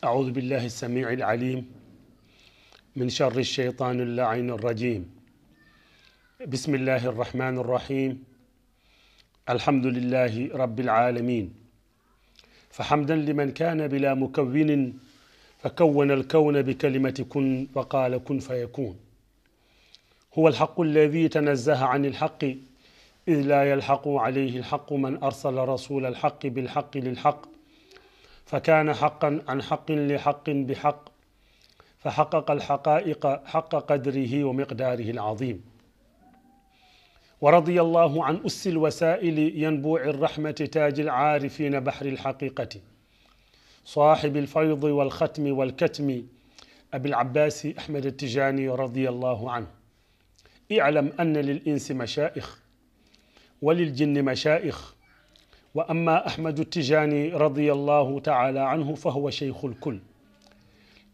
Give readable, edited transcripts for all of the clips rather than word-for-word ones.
أعوذ بالله السميع العليم من شر الشيطان اللعين الرجيم. بسم الله الرحمن الرحيم. الحمد لله رب العالمين، فحمدا لمن كان بلا مكون فكون الكون بكلمة كن وقال كن فيكون. هو الحق الذي تنزه عن الحق إذ لا يلحق عليه الحق من أرسل رسول الحق بالحق للحق فكان حقا عن حق لحق بحق فحقق الحقائق حق قدره ومقداره العظيم. ورضي الله عن أس الوسائل ينبوع الرحمة تاج العارفين بحر الحقيقة صاحب الفيض والختم والكتم أبي العباس أحمد التجاني رضي الله عنه. اعلم أن للإنس مشائخ وللجن مشائخ، وأما أحمد التجاني رضي الله تعالى عنه فهو شيخ الكل،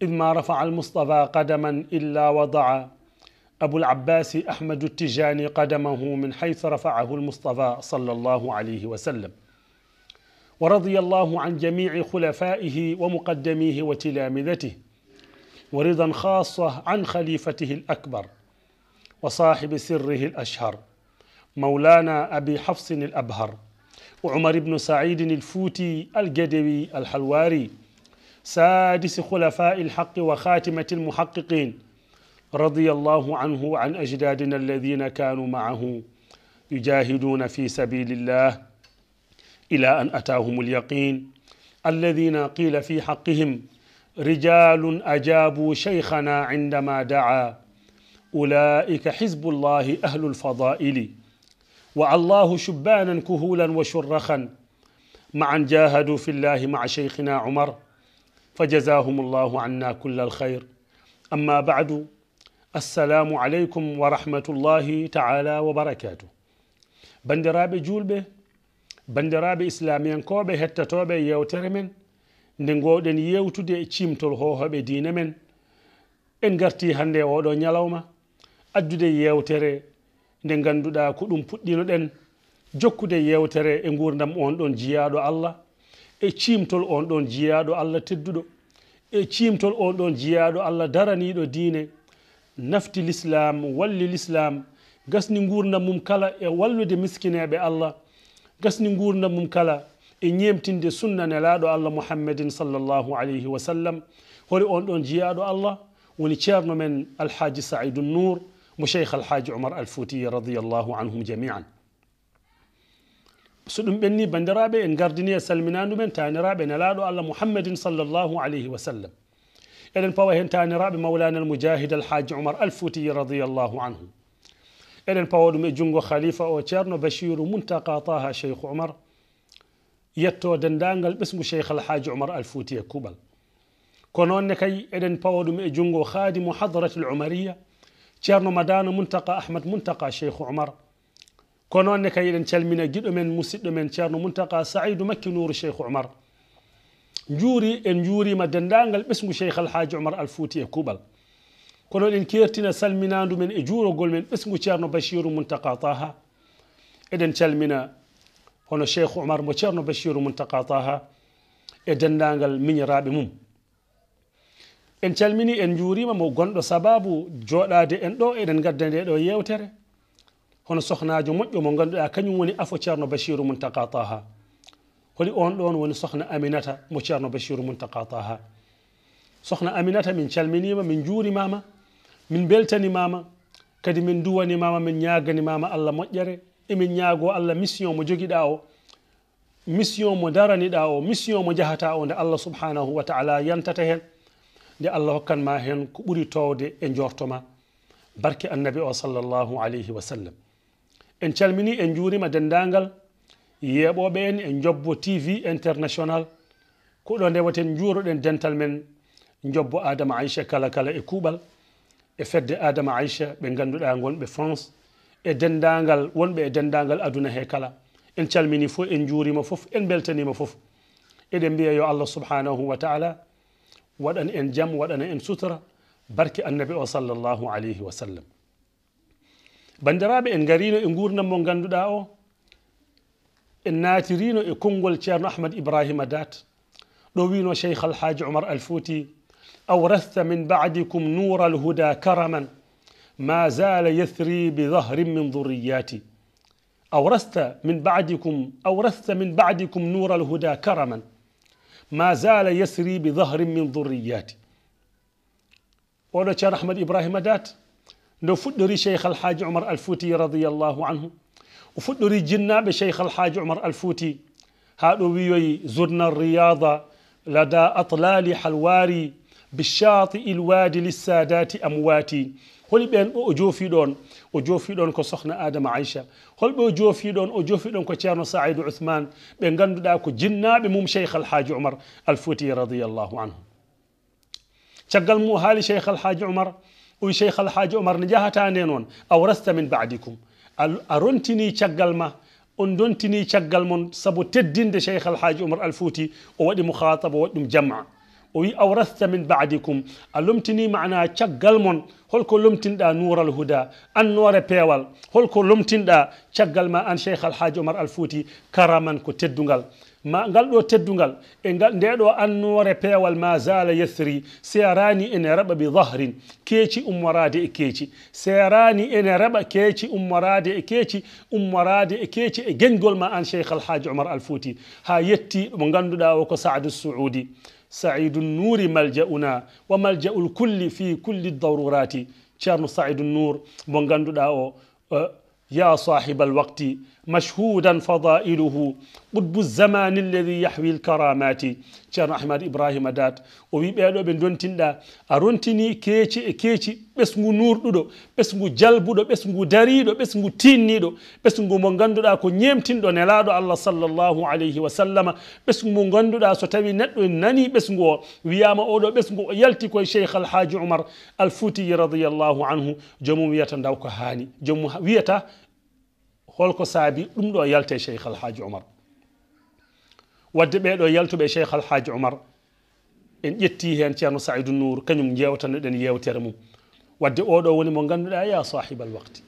إذ ما رفع المصطفى قدما إلا وضع أبو العباس أحمد التجاني قدمه من حيث رفعه المصطفى صلى الله عليه وسلم. ورضي الله عن جميع خلفائه ومقدميه وتلامذته، ورضا خاصة عن خليفته الأكبر وصاحب سره الأشهر مولانا أبي حفص الأبهر وعمر بن سعيد الفوتي الجدوي الحلواري سادس خلفاء الحق وخاتمة المحققين، رضي الله عنه وعن أجدادنا الذين كانوا معه يجاهدون في سبيل الله إلى أن أتاهم اليقين، الذين قيل في حقهم رجال أجابوا شيخنا عندما دعا، أولئك حزب الله أهل الفضائل، وعلاه شبانا كهولا وشرخا معا جاهدوا في الله مع شيخنا عمر فجزاهم الله عنا كل الخير. أما بعد، السلام عليكم ورحمة الله تعالى وبركاته. بندرابي جولبه بندرابي إسلاميان كوبه هتتوبه يوترمن ندنغودن يوتودي تشيمتول هوهوبه دين من en garti hande oɗo ñalawma addude yewtere nde ganduɗa ko ɗum puɗɗino ɗen jokkude yewtere e gurdam on ɗon jiyaɗo Allah e cimtol on ɗon jiyaɗo Allah tedduɗo e cimtol on ɗon jiyaɗo Allah daraniɗo diine nafti l'islam walli l'islam gasni gurdam mum kala e wallude miskineɓe Allah gasni gurdam mum kala e ñemtinde sunna nelaɗo Allah Muhammadin sallallahu alayhi wa sallam. hori on ɗon jiyaɗo Allah woni ceerno men alhaji Saïdou Nour mo cheikh alhaji Oumar Al-Fouti radiyallahu anhum jami'an. so ɗum ɓenni bandiraɓe en gardini e salminadu men taniraɓe nelaɗo Allah Muhammadin sallallahu alayhi wa sallam. eɗen pawa hen taniraɓe mawlana al-mujahid alhaji Oumar Al-Fouti radiyallahu anhu. eɗen pawa ɗum e jungo khalifa o ceerno Bachiru Muntaka Taha cheikh Oumar yetto dendagal ɓesgu cheikh alhaji Oumar Al-Fouti e kuɓal. kono ne kay eɗen pawa ɗum e jungo khadimu hadrati al-umariya ceerno Madana Muntaka Ahmad Muntaka cheikh Oumar. kono ne kay eɗen calmina giɗo men musidɗo men ceerno Muntaka Saïdou Makki Nouru cheikh Oumar. juuri en juurima dendagal ɓesgu cheikh alhaji Oumar Al-Fouti e kuɓal. kono eɗen kertina salminadu men e juurogol men ɓesgu ceerno Bachiru Muntaka Taha. eɗen calmina hono cheikh Oumar mo ceerno Bachiru Muntaka Taha e dendagal miñiraɓe mum. en calmini en juurima mo gonɗo sababu joɗade en ɗo eɗen gadda nde ɗo yewtere hono sohnajo moƴƴo mo ganduɗa kañum woni afo ceerno Bachiru Muntaka Taha. holi on ɗon woni sohna Aminata mo ceerno Bachiru Muntaka Taha. sohna Aminata min calminima, min juurimama, min beltanimama, kadi min duwanimama, min ñaganimama Allah moƴƴere emin ñaago Allah mission mo joguiɗa o, mission mo daraniɗa o, mission mo jahata o nde Allah subhanahu wa ta'ala yantata hen, nde Allah hokkanma hen ko ɓuri towde e jortoma barke annabi o sallallahu alayhi wa sallam. en calmini en juurima dendagal yeɓoɓe en e Jobbo TV international ko ɗo ndewaten juuroɗen dental men Jobbo Adama Aïcha kala kala e kuuɓal e fedde Adama Aïcha ɓe ganduɗa gonɓe France e dendagal wonɓe e dendagal aduna he kala. en calmini fof, en juurima fof, en beltanima fof. eɗen mbiya yo Allah subhanahu wa ta'ala waɗan en jaam, waɗana en sutura barke annabi o sallallahu alayhi wa sallam. bandiraɓe en garino e gurdam mo ganduɗa o en naatirino e konngol ceerno ahmad ibrahima dat ɗo wino cheikh alhaji oumar alfouti awrasta min badikum noura alhuda karaman ma zala yathri bidahrin min dhurriyati awrasta min badikum noura alhuda karaman ma zala yasri bidahrin min dhurriyati oɗo ceerno ahmad ibrahima dat ndo fuɗɗori cheikh alhaji oumar alfouti radiallahu anhu o fuɗɗori jinnaɓe cheikh alhaji oumar alfouti ha ɗo wiyoyi zurna riyada lada atlali halwari bishati ilwadi lissadati amwati holi ɓen ɗo o joofi ɗon ko sohna adama aicha holɓe o joofi ɗon ko ceerno saidou outhmane ɓe ganduɗa ko jinnaɓe mum cheikh alhaji oumar alfouti radiallahu anhu caggal mu haali cheikh alhaji oumar o wi cheikh alhaji oumar ne jahata nde noon awrasta min badikum a rontini caggal ma on dontini caggal mon saabu teddinde cheikh alhaji oumar alfouti o waɗi mukhataba o waɗi ɗum jama o wi awrasta min badikum a lomtini mana caggal mon holko lomtinɗa noural huda annore peewal holko lomtinɗa caggal ma an cheikh alhaji oumar alfouti karaman ko teddugal ma ngal ɗo teddugal e ndeɗo annore peewal ma zala yathri serani ene raɓa bi dahrin keeci ummorade e keeci serani ene raɓa keeci ummorade e keeci e geñgol ma an cheikh alhaji oumar alfouti ha yetti mo ganduɗa o ko saadu saoudi سعيد النور ملجأنا وملجأ الكل في كل الضرورات ceerno سعيد النور mo ganduɗa o يا صاحب الوقت مشهودا فضائله قطب الزمان الذي يحوي الكرامات ceerno ahmad ibrahima dat o wi ɓeɗo ɓe dontinɗa a rontini keeci e keeci ɓesgu nurɗuɗo ɓesgu jalbuɗo ɓesgu dariɗo ɓesgu tinniɗo ɓesgu mo ganduɗa ko ñemtinɗo nelaɗo allah sallllahu alayhi wa sallama ɓesgu mo ganduɗa so tawi neɗɗo nani ɓesgu o wiyama oɗo ɓesgu o yalti koye cheikh alhaji oumar alfouti radiallahu anhu jomum wiyata ndaw ko haani jomum wiyata holko saabi ɗum ɗo yalte cheikh alhaji oumar wadde ɓeɗo yaltuɓe cheikh alhaji oumar en ƴetti hen ceerno saidou nour kañum jewtanoɗen yewtere mum wadde oɗo woni mo ganduɗa ya sahibal waqti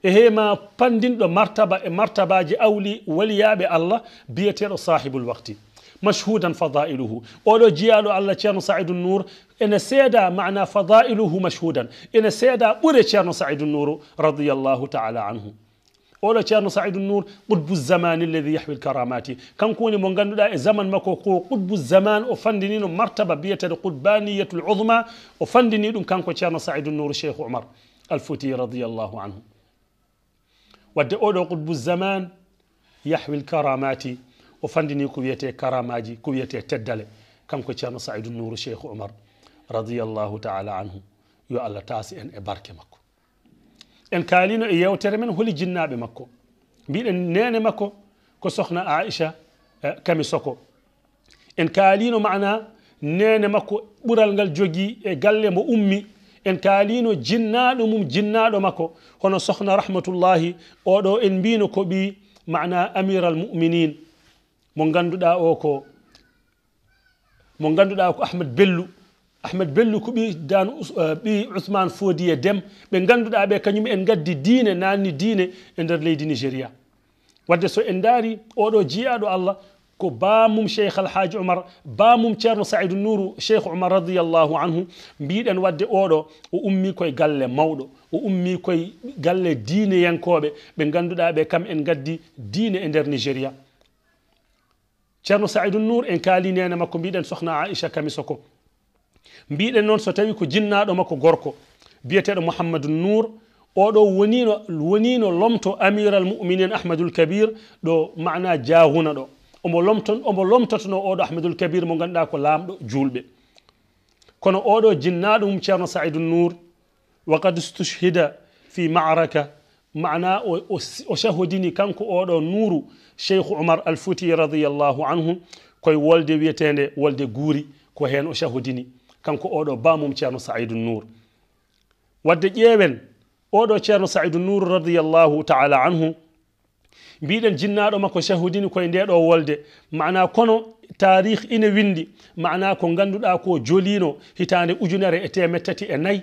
e hema pandinɗo martaba e martabaji awli waliyaɓe allah biyeteɗo sahibul waqti mashhudan fadailuhu oɗo jiyaɗo allah ceerno saidou nour ene seeda mana fadailuhu mashhudan ene seeda ɓuure ceerno saidou nour radiallahu taala anhu oɗo ceerno saidou nour qutbu zaman alladi yahwi lkaramati kanko woni mo ganduɗa e zaman makko ko qutbu zaman o fandinino martaba biyeteɗo qutbaniyatul uzma o fandini ɗum kanko ceerno saidou nour cheikh oumar alfouti radiallahu anhu wadde oɗo qutbu zaman yahwi lkaramati o fandini ko wiyete karamaji ko wiyete teddale kanko ceerno saidou nour cheikh oumar radiallahu taala anhu yo allah taasi en e barke makko en kaalino e yewtere men holi jinnaɓe makko mbiɗen nene makko ko sohna aicha kami soko en kaalino mana nene makko ɓural ngal jogui e galle mo ummi en kaalino jinnaɗo mum jinnaɗo makko hono sohna rahmatullahi oɗo en mbino ko ɓi mana amiral muminin mo ganduɗa o ko ahmed bello ko ɓi dan ɓi ousmane fodi e dem ɓe ganduɗa ɓe kañum en gaddi diine nanni diine e nder leydi nigéria wadde so en daari oɗo jiyaɗo allah ko bamum cheikh alhaji oumar bamum ceerno saidou nouru cheikh oumar radiallahu anhu mbiɗen wadde oɗo o ummi koye galle mawɗo o ummi koye galle diineyankoɓe ɓe ganduɗa ɓe kam en gaddi diine e nder nigéria ceerno saidou nour en kaali nene makko mbiɗen sohna aicha kami soko mbiɗen noon so tawi ko jinnaɗo makko gorko biyeteɗo mouhammadou nour oɗo wonino lomto amiral muminin ahmadoul kabir ɗo mana jahuna ɗo omo lomtotono oɗo ahmadoul kabir mo ganduɗa ko lamɗo julɓe kono oɗo jinnaɗo mum ceerno saidou nour waqad stushhida fi maraka mana o shahodini kanko oɗo nouru cheikh oumar alfouti radiallahu anhu koye wolde wiyetede wolde guuri ko hen o shahodini kanko oɗo bamum ceerno saidou nour wadde ƴeewen oɗo ceerno saidou nour radiallahu taala anhu mbiɗen jinnaɗo makko shahodini koye ndeɗo wolde mana kono tarikh ina windi mana ko ganduɗa ko jolino hitande 1304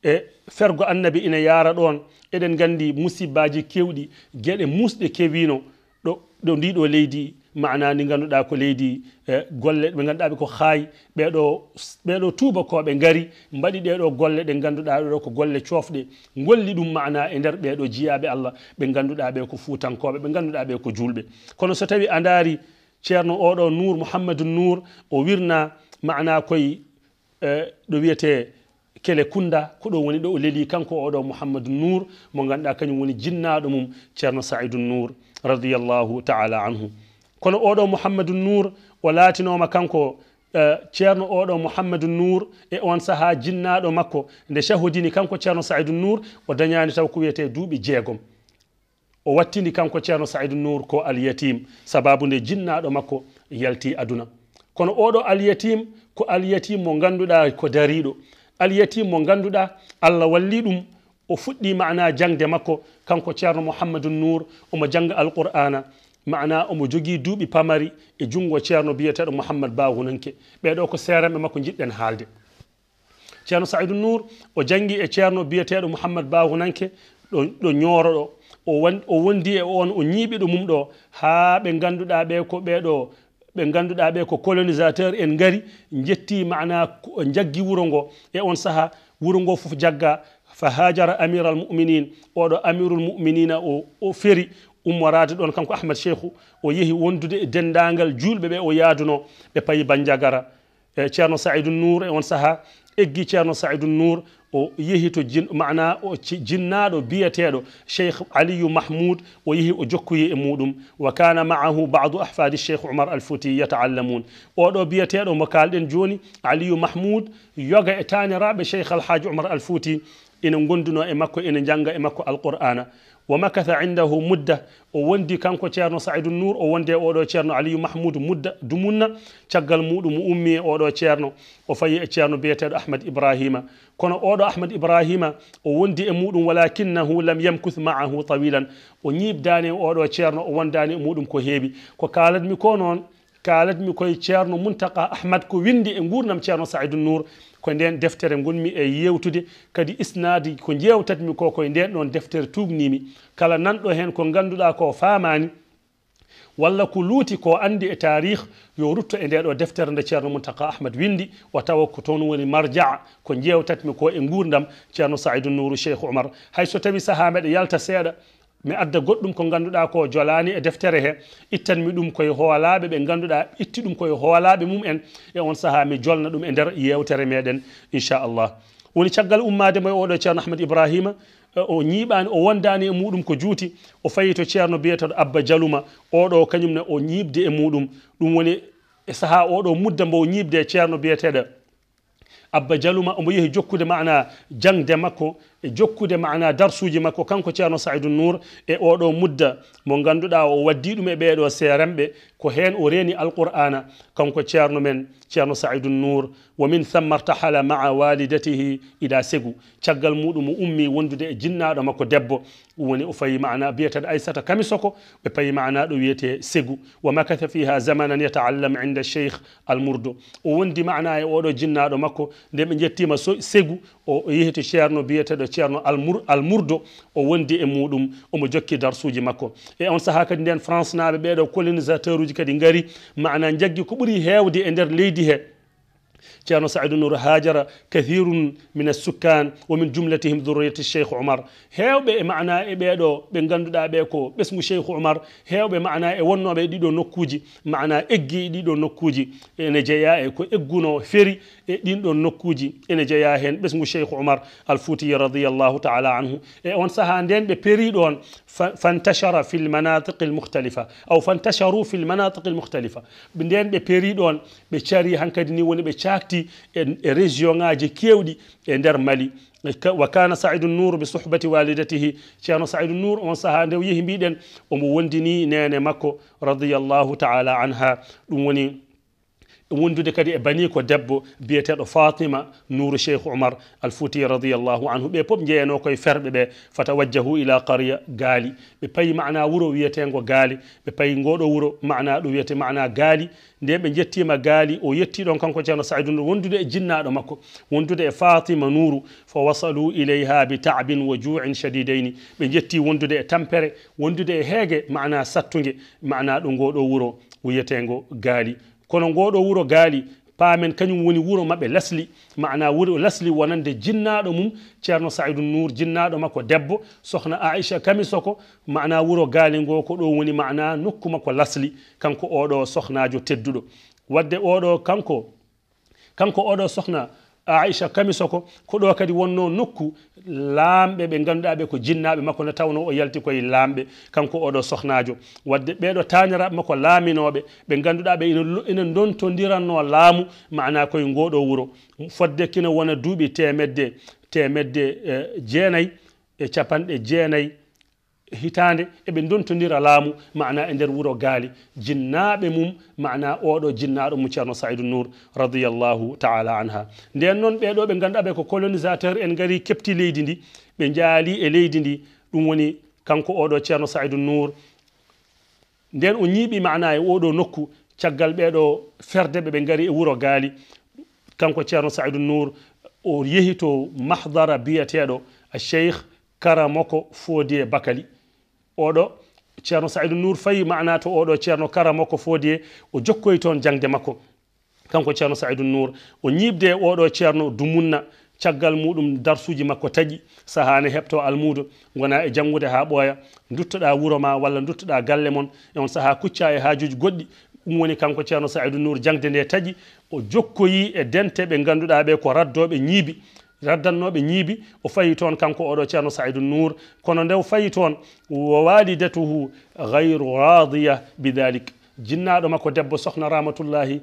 e fergo annabi ina yara ɗon eɗen gandi musibbaji kewɗi gueɗe musɗe kewino ɗo ndiɗo leydi mana ndi ganduɗa ko leydi golle ɓe ganduɗa ɓe ko haay ɓeɗo tubakoɓe gari mbaɗi ɗeɗo golle ɗe ganduɗa ɗo ko golle cofɗe golli ɗum mana e nder ɓeɗo jiyaɓe Allah ɓe ganduɗa ɓe ko fuutankoɓe ɓe ganduɗa ɓe ko julɓe kono so tawi a daari ceerno oɗo Nour Mouhamadou Nour o wirna mana koye ɗo wiyete Kele Kunda ko ɗo woni ɗo o leeli kanko oɗo Mouhamadou Nour mo ganduɗa kañum woni jinnaɗo mum ceerno Saïdou Nour radiyallahu ta'ala anhu kono oɗo Mouhamadou Nour o laatinoma kanko ceerno oɗo Mouhamadou Nour e on saaha jinnaɗo makko nde cahodini kanko ceerno Saïdou Nour o dañani taw ko wiyete duuɓi 6 o wattini kanko ceerno Saïdou Nour ko alyatim sababu nde jinnaɗo makko yalti aduna kono oɗo alyatim ko alyatim mo ganduɗa ko dariɗo alyatim mo ganduɗa Allah walli ɗum o fuɗɗi mana jangde makko kanko ceerno Mouhamadou Nour omo janga alqur'ana mana omo jogui duuɓi pamari e jungo ceerno biyeteɗo Mouhamad Ba Hunanke ɓeɗo ko seranɓe makko jiɗɗen haalde ceerno Saïdou Nour o jangui e ceerno biyeteɗo Mouhamad Ba Hunanke ɗo ñoroɗo o wondi e on o ñiiɓiɗo mum ɗo ha ɓe ganduɗa ɓe ko ɓeɗo ɓe ganduɗa ɓe ko colonisateur en gari jetti mana jaggi wuro ngo e on saaha wuro ngo fof jagga fa hajara amiral muminin oɗo amirul muminina o feri ummorade ɗon kanko Ahmad Cheikhou o yeehi wondude e dendagal julɓe ɓe o yaaduno ɓe payi Bandiagara e ceerno Saïdou Nour e on saaha eggi ceerno Saïdou Nour o yeehi to mana o jinnaɗo biyeteɗo Cheikh Aliyu Mahmoud o yeehi o jokkoyi e muɗum wa kana maahu badu ahfadi Cheikh Oumar Al Fouti yataallamun oɗo biyeteɗo mo kalɗen joni Aliyu Mahmoud yoga e taniraɓe Cheikh Alhaji Oumar Al Fouti ina gonduno e makko ina janga e makko alqur'ana wa makatha indahu mudda o wondi kanko ceerno Saïdou Nour o wonde oɗo ceerno Aliyu Mahmoud mudda dumunna caggal muɗum o ummi e oɗo ceerno o fayi e ceerno biyeteɗo Ahmad Ibrahima kono oɗo Ahmad Ibrahima o wondi e muɗum walakinahu lam yamkuth maahu tawilan o ñibdani e oɗo ceerno o wondani e muɗum ko heewi ko kalatmi ko noon kalatmi koye ceerno Muntaka Ahmad ko windi e gurdam ceerno Saïdou Nour ko nden deftere gonmi e yewtude kadi isnadi ko jewtatmi ko koye nden ɗon deftere tugnimi kala nanɗo hen ko ganduɗa ko famani walla ko luuti ko andi e tarikh yo rutto e ndeɗo deftere nde ceerno Muntaka Ahmad windi o tawa ko toon woni marjaa ko jewtatmi ko e gurdam ceerno Saïdou Nour Cheikh Oumar hay so tawi saaha meɗe yalta seeɗa mi adda goɗɗum ko ganduɗa ko jolani e deftere he ittanmi ɗum koye hoolaɓe ɓe ganduɗa itti ɗum koye hoolaɓe mum en e on saaha mi jolna ɗum e nder yewtere meɗen inchallah woni caggal ummade mo oɗo ceerno Ahmad Ibrahima o ñiiɓani o wondani e muɗum ko juuti o fayi to ceerno biyeteɗo Abba Jaluma oɗo kañumne o ñiibde e muɗum ɗum woni e saaha oɗo mudda mbo ñiibde e ceerno biyeteɗo Abba Jaluma omo yeehi jokkude mana jangde makko e jokkude mana darsuji makko kanko ceerno Saïdou Nour e oɗo mudda mo ganduɗa o waddi ɗum e ɓeɗo seremɓe ko hen o reeni alqur'ana kanko ceerno men ceerno Saïdou Nour wa min thamma irtahala maa walidatihi ila Ségou caggal muɗum o ummi wondude e jinnaɗo makko debbo woni o fayi mana biyeteɗo Aissata Kamisoko ɓe payi mana ɗo wiyete Ségou wa makatha fiha zamanan yataallam inda Cheikh Almourdo o wondi mana e oɗo jinnaɗo makko nde ɓe jettima Ségou o yeehi to ceerno biyeteɗo ceerno Almourdo o wondi e muɗum omo jokki darsuji makko e on saaha kadi nden France naɓe ɓeɗo colonisateur uji kadi gaari mana jaggi ko ɓuuri hewde e nder leydi he ceerno Saïdou Nour hajara kathirun min as-sukkan wa min jumlatihim dhurriyyati Cheikh Oumar hewɓe e mana e ɓeɗo ɓe ganduɗa ɓe ko ɓesgu Cheikh Oumar hewɓe mana e wonnoɓe e ɗiɗo nokkuji mana eggi e ɗiɗo nokkuji ene jeeya e ko egguno feri e ɗinɗon nokkuji ene jeeya hen ɓesgu Cheikh Oumar Al Fouti radiyallahu ta'ala anhu e on saaha nden ɓe peeri ɗon fantashara fi lmanatiqi almukhtalifa aw fantasharu fi lmanatiqi almukhtalifa nden ɓe peeri ɗon ɓe caari hankadi ni woni ɓe cakti e région ngaji kewɗi e nder Mali wa kana Saïdou Nour bi suhbati walidatihi ceerno Saïdou Nour on saaha nde yeehi mbiɗen omo wondini nene makko radiyallahu ta'ala anha ɗum woni wondude kadi e bani ko debbo biyeteɗo Fatima Nouru Cheikh Oumar Al Fouti radiyallahu anhu ɓe pop jeeyano koye ferɓe ɓe fatawajjahu ila qarya gaali ɓe payi mana wuro wiyetengo gaali ɓe payi ngoɗo wuro mana ɗo wiyete mana gaali nde ɓe jettima gaali o yetti ɗon kanko ceerno Saydou Nour wondude e jinnaɗo makko wondude e Fatima Nouru fa wasalu ilayha bi ta'bin wa ju'in shadidayni ɓe jetti wondude e tampere wondude e heege mana sattuge mana ɗo ngoɗo wuro wiyetengo gaali kono ngoɗo wuro gaali paamen kañum woni wuro mabɓe Lasli mana wuro Lasli wonande jinnaɗo mum ceerno Saydou Nour jinnaɗo makko debbo sohna Aïcha Kamisoko mana wuro gaali ngo ko ɗo woni mana nokku makko Lasli kanko oɗo sohnajo tedduɗo wadde oɗo kanko oɗo sohna Aïcha Kamisoko ko ɗo kadi wonno nokku laamɓe ɓe ganduɗa ɓe ko jinnaɓe makko ne tawno o yalti koye laamɓe kanko oɗo sohnajo wadde ɓeɗo tañiraɓe makko laaminoɓe ɓe ganduɗa ɓe ina dontodiranno laamu mana koye ngoɗo wuro fodde kina wona duuɓi temedde jeenayyi e capanɗe jeenayyi hitande eɓe dontodira laamu mana e nder wuro gaali jinnaɓe mum mana oɗo jinnaɗo mum ceerno Saydou Nour radiyallahu taala anha nden noon ɓeɗo ɓe ganduɗa ɓe ko colonisateur en gari kepti leydi ndi ɓe jaali e leydi ndi ɗum woni kanko oɗo ceerno Saydou Nour nden o ñiiɓi mana e oɗo nokku caggal ɓeɗo ferdeɓe ɓe gari e wuro gaali kanko ceerno Saydou Nour o yeehi to mahdara biyeteɗo Cheikh Karamoko Fodie Bakali oɗo ceerno Saydou Nour fayi mana to oɗo ceerno Karamoko Fodie o jokkoyi toon jangde makko kanko ceerno Saydou Nour o ñiibde oɗo ceerno Dumunna caggal muɗum darsuji makko taƴi sahane heɓto almudo gona e jangude ha ɓooya duttoɗa wuro ma walla duttoɗa galle mon e on saaha kucca e hajuji goɗɗi ɗum woni kanko ceerno Saydou Nour jangde nde taƴi o jokkoyi e dente ɓe ganduɗa ɓe ko raddoɓe ñiibi raddannoɓe ñiibi o fayi toon kanko oɗo ceerno Saydou Nour kono nde o fayi toon wa walidatuhu gayru radiya bidalik jinnaɗo makko debbo sohna rahmatullahi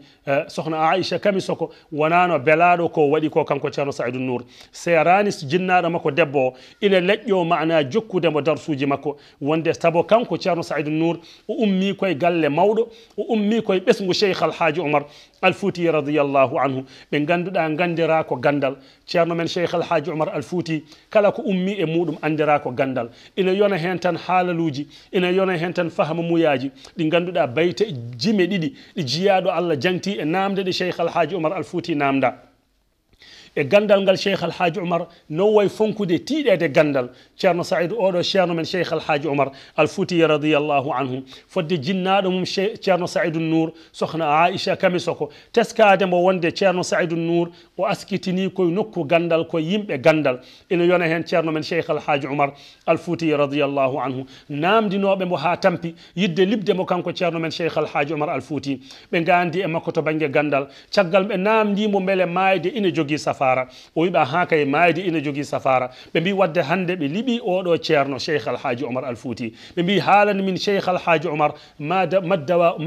sohna Aïcha Kamisoko wonano belaɗo ko waɗi ko kanko ceerno Saydou Nour serani jinnaɗo makko debbo o ina leƴƴo mana jokkudemo darsuji makko wonde saabu kanko ceerno Saydou Nour o ummi koye galle mawɗo o ummi koye ɓesgu Cheikh Alhaji Oumar Al Fouti radiyallahu anhu ɓe ganduɗa gandira ko gandal ceerno men Cheikh Alhaji Oumar Al Fouti kala ko ummi e muɗum andira ko gandal ina yona hen tan haalaluji ina yona hen tan fahamamuyaji ɗi ganduɗa bayte jime ɗiɗi ɗi jiyaɗo Allah janti e namde ɗe Cheikh Alhaji Oumar Al Fouti namda e gandal ngal Cheikh Alhaji Oumar no way fonkude tiiɗede gandal ceerno Saïdou oɗo ceerno men Cheikh Alhaji Oumar Al Fouti radiyallahu anhu fodde jinnaɗo mum ceerno Saïdou Nour sohna Aïcha Kamisoko teskade mo wonde ceerno Saïdou Nour o askitini koye nokku gandal koye yimɓe gandal ina yona hen ceerno men Cheikh Alhaji Oumar Al Fouti radiyallahu anhu namdinoɓe mo ha tampi yidde libde mo kanko ceerno men Cheikh Alhaji Oumar Al Fouti ɓe gandi e makko to banggue gandal caggal ɓe namdimo beele mayde ina jogui safara o wiɓa ha kay mayde ina jogui safara ɓe mbi wadde hande ɓe liiɓi oɗo ceerno Cheikh Alhaji Oumar Al Fouti ɓe mbi haalani min Cheikh Alhaji Oumar ma dawa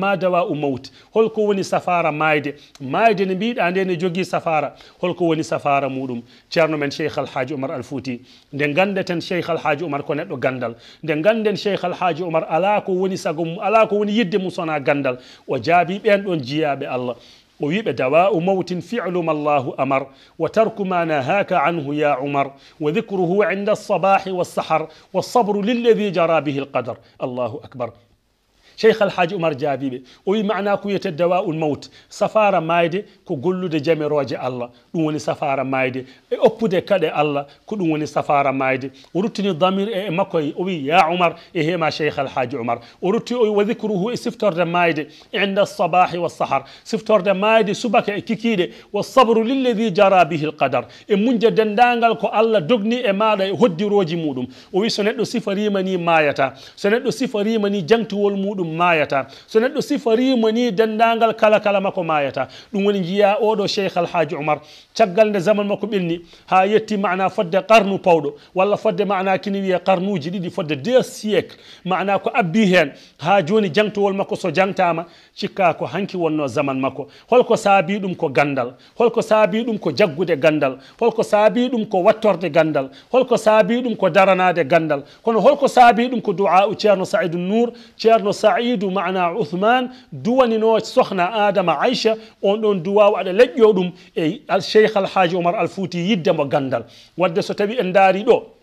mawt holko woni safara mayde ne mbiɗa nde ne jogui safara holko woni safara muɗum ceerno men Cheikh Alhaji Oumar Al Fouti nde gandeten Cheikh Alhaji Oumar ko neɗɗo gandal nde ganden Cheikh Alhaji Oumar ala ko woni sago mum ala ko woni yidde mum sona gandal o jaabi ɓen ɗon jiyaɓe Allah o wiɓe dawa'u mawtin fi'lu ma Allahu amar wa tarku ma nahaka anhu ya Umar wa dhikruhu 'inda as-sabahi was-sahar was-sabru lilladhi jara bihi al-qadar Allahu akbar Cheikh Alhaji Oumar jaabiɓe o wi mana ko wiyete dawa'ul mawt safara mayde ko gollude jamiroje Allah ɗum woni safara mayde e oppude kaɗe Allah ko ɗum woni safara mayde o ruttini damir e makko o wi ya Oumar e hema Cheikh Alhaji Oumar o rutti o wi wa dhikruhu e siftorde mayde inda as-sabahi was-sahar siftorde mayde subaka e kikiɗe was-sabru lilladhi jara bihi al-qadar e munje dendagal ko Allah dogni e maɗa e hoddiroji muɗum o wi so neɗɗo sifarima ni mayata so neɗɗo sifarima ni jangtuwol muɗum mayata so neɗɗo sifarima ni dendagal kala makko mayata ɗum woni jiya oɗo Cheikh Alhaji Oumar caggal nde zaman makko ɓenni ha yetti mana fodde qarnu pawɗo walla fodde mana kini wiye qarnuji ɗiɗi fodde 2 siècle mana ko abbi hen ha joni jangtowol makko so jangtama cikka ko hanki wonno zaman makko holko saabi ɗum ko gandal holko saabi ɗum ko jaggude gandal holko saabi ɗum ko wattorde gandal holko saabi ɗum ko daranade gandal kono holko saabi ɗum ko du'a ceerno Saïdou Nour ceerno saidu mana uthman duwanino sohna adama aicha on ɗon duwaw aɗa leƴƴo ɗum e cheikh alhaji oumar al fouti yiddemo gandal wadde so tawi en daari ɗo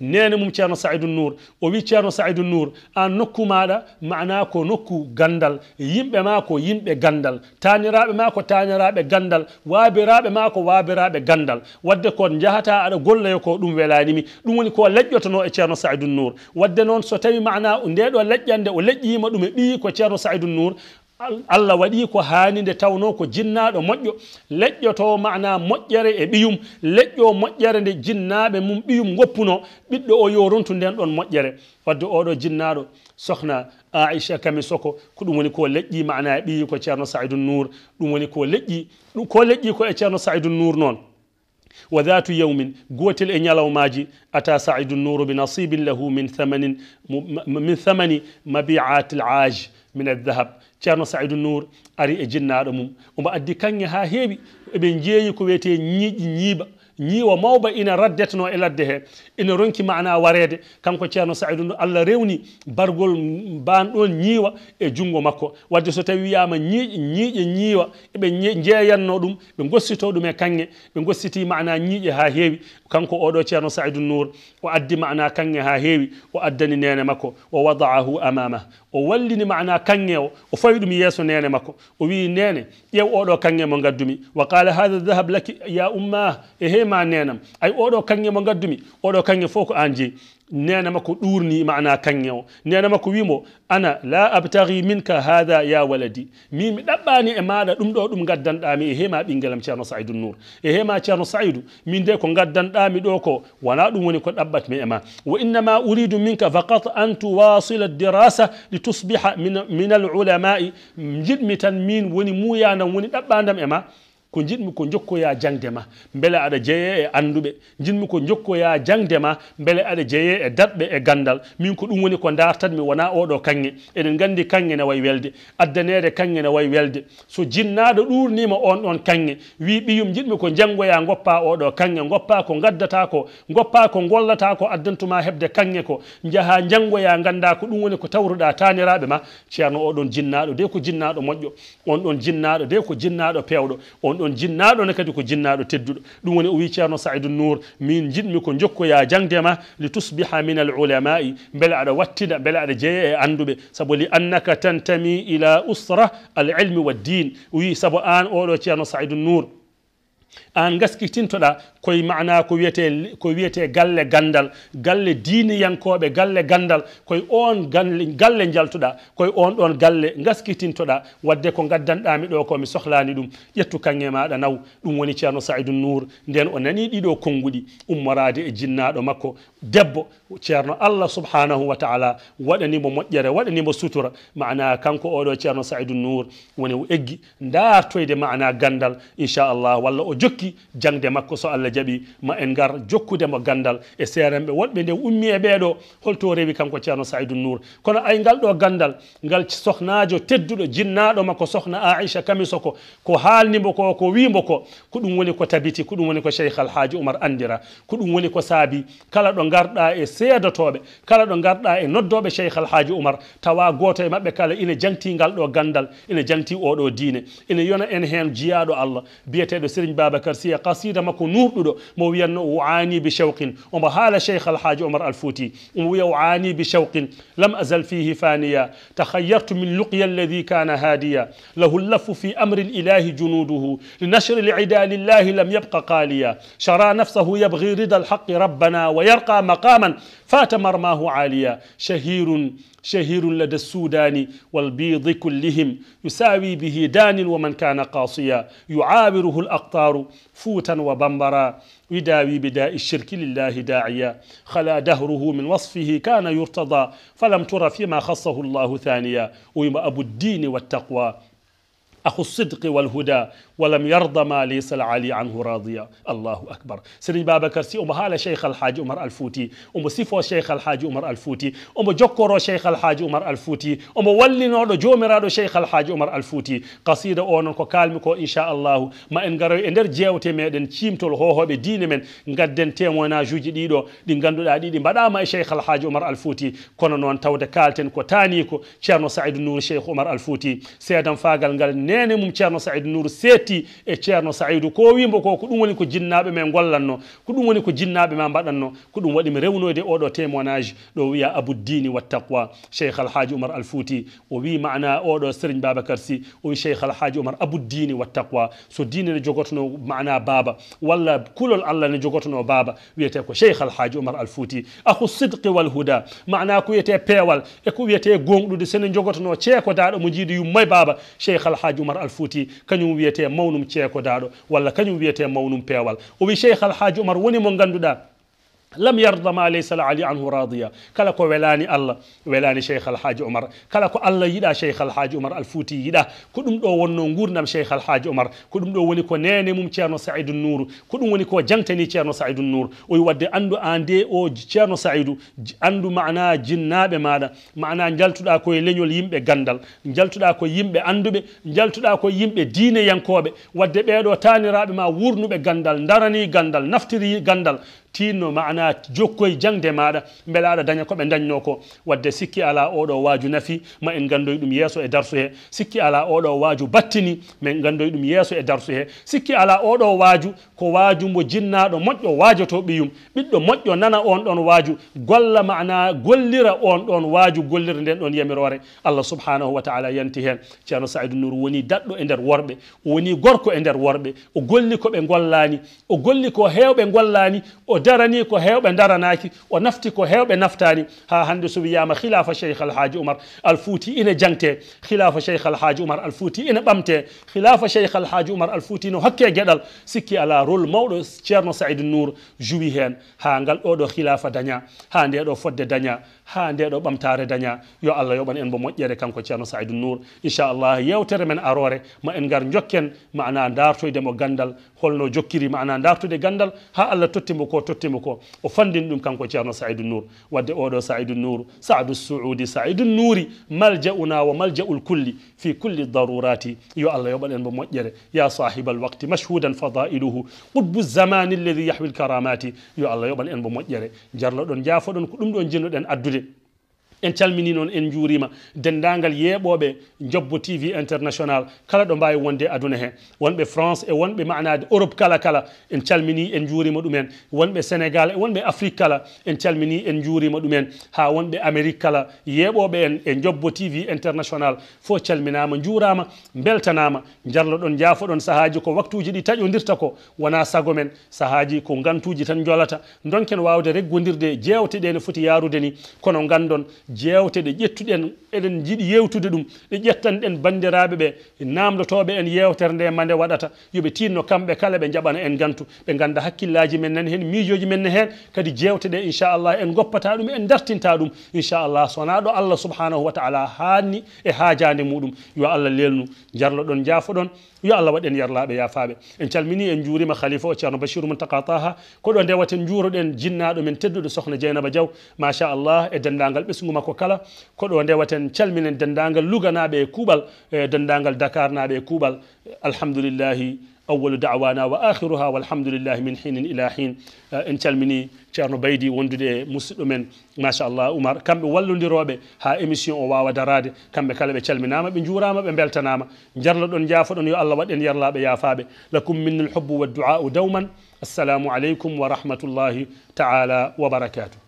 nene mum ceerno saidou nour o wi ceerno saidou nour an nokku maɗa mana ko nokku gandal yimɓe ma ko yimɓe gandal taniraɓe ma ko taniraɓe gandal waabiraɓe ma ko waabiraɓe gandal wadde ko jahata aɗa golloyo ko ɗum welanimi ɗum woni ko leƴƴotono e ceerno saidou nour wadde noon so tawi mana ndeɗo leƴƴande o leƴƴima ɗum e ɓi ko ceerno saidou nour Allah waɗi ko hanide tawno ko jinnaɗo moƴƴo leƴƴoto mana moƴƴere e ɓiyum leƴƴo moƴƴere nde jinnaɓe mum ɓiyum goppuno ɓiɗɗo o yo rontu nden ɗon moƴƴere wadde oɗo jinnaɗo sohna Aisha Kami Soko ko ɗum woni ko leƴƴi mana e ɓiyi ko ceerno Saidou Nour ɗum woni ko leƴƴi ko e ceerno Saidou Nour noon wa dhatu yawmin gotel e ñalawmaji ata Saidou Nour bi nasibin lahu min thamani mabi'at al-aaj min al-dhahab ceerno Saidou Nour ari e jinnaɗo mum omo addi kanŋe ha heewi eɓe jeeyi ko wiyete ñiiwa mawba ina raddetno e ladde he ina ronki mana warede kanko ceerno Saidou Nour Allah rewni bargol ban ɗon ñiiwa e jungo makko wadde so tawi wiyama ñiiƴe ñiiwa eɓe jeeyanno ɗum ɓe gossito ɗum e kanŋe ɓe gossiti mana ñiiƴe ha heewi kanko oɗo ceerno Saidou Nour o addi mana kanŋe ha heewi o addani nene makko o wada'ahu amamah o wallini mana kanŋe o fawi ɗum yeeso nene makko o wi nene ƴew oɗo kanŋe mo gaddumi wa qala hada dhahab laki ya ummah e hema nenam ay oɗo kanŋe mo gaddumi oɗo kanŋe fof ko an jeeyi nene makko ɗurni mana kanŋe o nene makko wimo ana la abtaghi minka hada ya waladi min mi ɗaɓɓani e maɗa ɗum ɗo ɗum gaddanɗami e hema ɓinguelam ceerno Saidou Nour e hema ceerno Saidou min de ko gaddanɗami ɗo ko wona ɗum woni ko ɗaɓɓatmi e ma wa innama uridu minka faqat an tuwasila dirasa litusbiha min al ulamai jiɗmi tan min woni muyanam woni ɗaɓɓadam e ma ko jiɗmi ko jokkoya jangde ma beele aɗa jeeye e anduɓe jiɗmi ko jokkoya jangde ma beele aɗa jeeye e datɓe e gandal min ko ɗum woni ko dartatmi wona oɗo kanŋe eɗen gandi kanŋe ne wayi welde addanede kanŋe ne wayi welde so jinnaɗo ɗurnima on ɗon kanŋe wi ɓiyum jiɗmi ko janggoya goppa oɗo kanŋe goppa ko gaddata ko goppa ko gollata ko addantuma hebde kanŋe ko jaaha janggoya ganda ko ɗum woni ko tawruɗa taniraɓe ma ceerno oɗon jinnaɗo de ko jinnaɗo moƴƴo on ɗon jinnaɗo de ko jinnaɗo pewɗo on ɗon jinnaɗo ne kadi ko jinnaɗo tedduɗo ɗum woni o wi ceerno Saidou Nour min jiɗmi ko jokkoya jangdema li tusbiha min al ulamai beele aɗa wattina beele aɗa jeeya e anduɓe saabu li annaka tantami ila usra al ilmi wa din wi saabu an oɗo ceerno Saidou Nour an gaskitintoɗa koye mana ko wiyete galle gandal galle diiniyankoɓe galle gandal koye on galle jaltuɗa koye on ɗon galle gaskitintoɗa wadde ko gaddanɗami ɗo ko mi sohlani ɗum ƴettu kanŋe maɗa naw ɗum woni ceerno Saidou Nour nden o nani ɗiɗo konguɗi ummorade e jinnaɗo makko debbo ceerno Allah subhanahu wa taala waɗanimo moƴƴere waɗanimo sutura mana kanko oɗo ceerno Saidou Nour woni o eggi dartoyde mana gandal inchallah walla o jokki jangde makko so Allah jaaɓi ma en gar jokkudemo gandal e seerenɓe wonɓe nde ummi e ɓeɗo holto rewi kanko ceerno Saidou Nour kono ay ngal ɗo gandal ngal sohnajo tedduɗo jinnaɗo makko sohna Aisha Kami Soko ko haalnimo ko wimo ko ɗum woni ko tabiti ko ɗum woni ko Cheikh Alhaji Oumar andira ko ɗum woni ko saabi kala ɗo garɗa e seedotoɓe kala ɗo garɗa e noddoɓe Cheikh Alhaji Oumar tawa goto e mabɓe kala ina jangti ngal ɗo gandal ina jangti oɗo diine ina yona en hen jiyaɗo Allah biyeteɗo Serigne Babacar Sy qasida makko nurɗuɗo mo wiyanno uani bi shawqin omo haala Cheikh Alhaji Oumar al Fouti omo wiya uani bi shawqin lam azal fihi faniya takhayyartu min luqya alladhi kana hadiya lahu llafu fi amri lilahi junuduhu linashri lida lillahi lam yabqa qaliya shara nafsahu yabghi rida alhaqi rabbana wa yarqa maqaman fata marmahu aliya شهير لدى السودان والبيض كلهم يساوي به دان ومن كان قاصيا يعابره الأقطار فوتا وبمبرا يداوي بداء الشرك لله داعيا خلا دهره من وصفه كان يرتضى فلم تر فيما خصه الله ثانيا ويما أبو الدين والتقوى أخو الصدق والهدى ولم يرضى ما ليس العلي عنه راضيا. الله أكبر. سيرين بابكر سي أم هالة شيخ الحاج عمر الفوتي، أم صفو شيخ الحاج عمر الفوتي، أم جوكورو شيخ الحاج عمر الفوتي، أم ولينو جوميرادو شيخ الحاج عمر الفوتي. قصيدة أونون كو كالمي كو إن شاء الله ما إن غاروي إندر جيوتي ميدن تشيمتول هوهوبي دين من غادن témoignage ɗiɗo ɗi ganduɗa ɗiɗi mbaɗama e cheikh alhaji oumar al fouti kono noon tawde kalten ko tani ko ceerno saydou nour cheikh oumar al fouti seedam fagal ngal nene mum ceerno saydou nour setti e ceerno saydou ko wimbo ko ɗum woni ko jinnaɓe men gollanno ko ɗum woni ko jinnaɓe ma mbaɗanno ko ɗum waɗi mi rewnoyde oɗo témoignage ɗo wiya abouddini wa taqwa cheikh alhaji oumar al fouti o wi mana oɗo serigne babacar sy o wi cheikh alhaji oumar abouddini wa taqwa so diine ne jogotono mana baba walla kulol allah ne jogotono baba wiyete ko cheikh alhaji oumar al fouti akhu sidqi wal huda mana ko wiyete peewal e ko wiyete gonɗude sene jogotono ceekodaɗo mo jiiɗi yummay baba cheikh alhaji oumar al fouti kañum wiyete mawnum ceekodaɗo walla kañum wiyete mawnum peewal o wi cheikh alhaji oumar woni mo ganduɗa لم يرضى ما ليس العلي عنه راضيا كلا كو ولاني الله ولاني شيخ الحاج عمر كلا كو الله يدا شيخ الحاج عمر الفوتي يدا كودum دو wonno gurdam cheikh alhaji omar ko dum do woni ko nene mum ceerno saidou nour ko dum woni ko jangtani ceerno saidou nour o wadde andu ande o ceerno saidou andu maana jinnabe maada maana jaltuda ko e leñol yimbe gandal jaltuda ko yimbe andube jaltuda ko yimbe diine yankobe wadde beedo tanirabe ma wurnube gandal darani gandal naftiri gandal tinno maana jokkoy jangde maada mbela ada daña ko be dañno ko wadde sikki ala odo waju nafi ma en gandoy dum yeso e darsu he sikki ala odo waju battini men gandoy dum yeso e darsu he sikki ala odo waju ko waju mo jinnaado mojjo wajoto biyum biddo mojjo nana on don waju golla maana gollira on don waju gollira den don yamirore Allah subhanahu wa ta'ala yanti hen ceerno saidou nour woni daddo e der worbe woni gorko e der worbe o golli ko be gollani o golli ko hewbe gollani o darani ko hewbe daranaki o nafti ko hewbe naftani ha hande so wiyama khilafa cheikh alhaji oumar al fouti ina jangte khilafa cheikh alhaji oumar al fouti ina bamte khilafa cheikh alhaji oumar al fouti no hakke gedal sikki ala rôle mawdo ceerno saidou nour jouwi hen ha ngal do khilafa daña ha nde do fodde daña ha nde do bamtare daña yo Allah yoban en bo mojjere kanko ceerno saidou nour inchallah yewtere men arore ma en gar jokken maana dartoyde mo gandal holno jokkiri maana dartude gandal ha Allah tottimo ko o fandin dum kanko ceerno saidou nour wadde odo saidou nour saadu suudi saidou nouri maljauna wa maljaul kulli fi kulli darurati yo Allah yoban en bo mojjere ya sahibal waqti mashhudan fadailuhu qutbu zaman alladhi yahwi al karamati yo Allah yoban en bo mojjere jarlo don jafodon ko dum don jinnoden addude en calmini noon en juurima dendagal yeeɓoɓe jobbo tv international kala ɗo mbawi wonde aduna he wonɓe france e wonɓe manade europe kala kala en calmini en juurima ɗumen wonɓe sénégal e wonɓe afrique kala en calmini en juurima ɗumen ha wonɓe amérique kala yeeɓoɓe en e jobbo tv international fo calminama juurama beltanama jarloɗon jaafoɗon sahaji ko waktuji ɗi taƴodirta ko wona sago men sahaji ko gantuji tan jolata donken wawde reggodirde jewte ɗe ne foti yarude ni kono gandon jewte ɗe ƴettuɗen eɗen jiiɗi yewtude ɗum ɗe ƴettanɗen bandiraɓe ɓe namdotoɓe en yewtere nde mande waɗata yoɓe tinno kamɓe kala ɓe jaɓana en gantu ɓe ganda hakkillaji men nan hen miijoji men hen kadi jewte ɗe inchallah en goppata ɗum en dartinta ɗum inchallah sona ɗo Allah subhanahu wa ta'ala hanni e haajande muɗum yo Allah lelnu jarloɗon jaafoɗon yo Allah waɗen yarlaɓe yafaɓe en calmini en juurima khalifa o ceerno bachirou muntaka taha koɗo ndewaten juuroɗen jinnaɗo men tedduɗo sokhna dieynaba diaw machallah e dendagal ɓesgu makko kala koɗo ndewaten calminen dendagal luganaɓe e kuuɓal e dendagal dakar naɓe e kuuɓal alhamdulillahi أول دعوانا وآخرها والحمد لله من حين إلى حين إن calmini ceerno baydi wondude musidɗo men machallah oumar kamɓe wallodiroɓe ha émission o wawa darade kamɓe kala ɓe calminama ɓe juurama ɓe beltanama jarloɗon jaafoɗon yo Allah waɗen yarlaɓe yafaɓe lakum minni lhubbu wa du'a'u dawman assalamu aleykum wa rahmatullahi ta'ala wa barakatuh.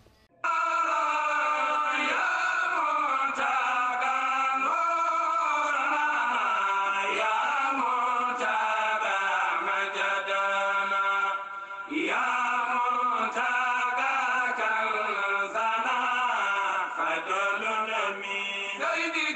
Lady